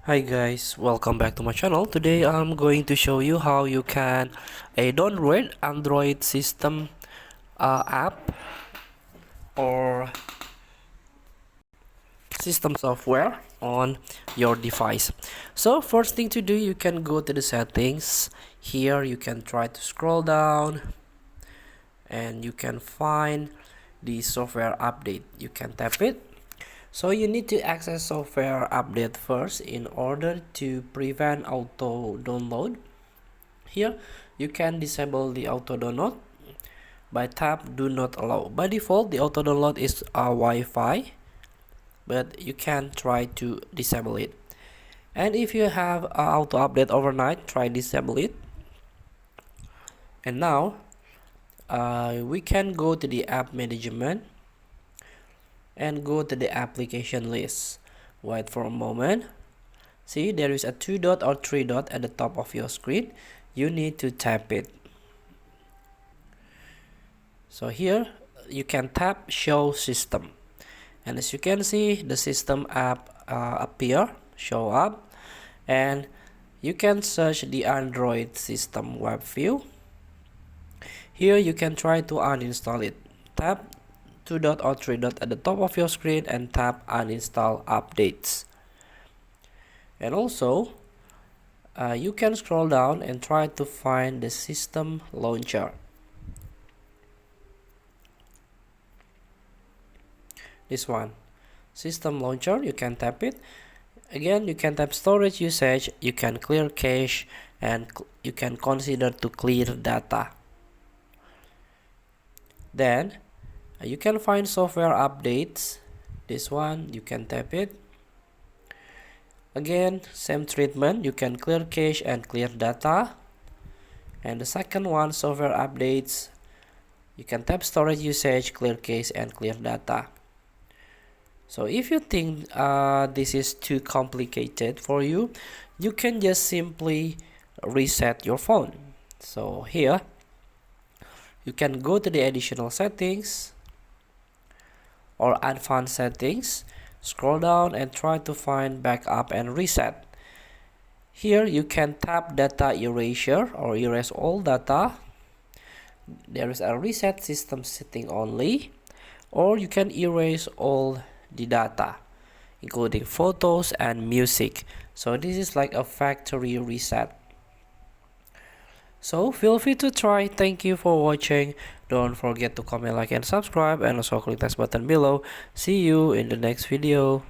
Hi guys, welcome back to my channel. Today I'm going to show you how you can downgrade Android system app or system software on your device. So first thing to do, you can go to the settings. Here you can try to scroll down and you can find the software update. You can tap it. So you need to access software update first in order to prevent auto download. Here you can disable the auto download by tap do not allow. By default the auto download is Wi-Fi, but you can try to disable it. And if you have auto update overnight, try disable it. And now we can go to the app management and go to the application list. Wait for a moment. See, there is a 2 dot or 3 dot at the top of your screen. You need to tap it. So here you can tap show system, and as you can see the system app show up, and you can search the Android system web view. Here you can try to uninstall it. Tap 2 dot or 3 dot at the top of your screen and tap uninstall updates. And also you can scroll down and try to find the system launcher. This one, system launcher, you can tap it. Again, you can tap storage usage, you can clear cache, and you can consider to clear data. Then you can find software updates. This one, you can tap it. Again, same treatment, you can clear cache and clear data. And the second one, software updates, you can tap storage usage, clear cache, and clear data. So if you think this is too complicated for you, you can just simply reset your phone. So here you can go to the additional settings or advanced settings, scroll down and try to find backup and reset. Here you can tap data erasure or erase all data. There is a reset system setting only, or you can erase all the data including photos and music. So this is like a factory reset. So feel free to try. Thank you for watching. Don't forget to comment, like, and subscribe, and also click that button below. See you in the next video.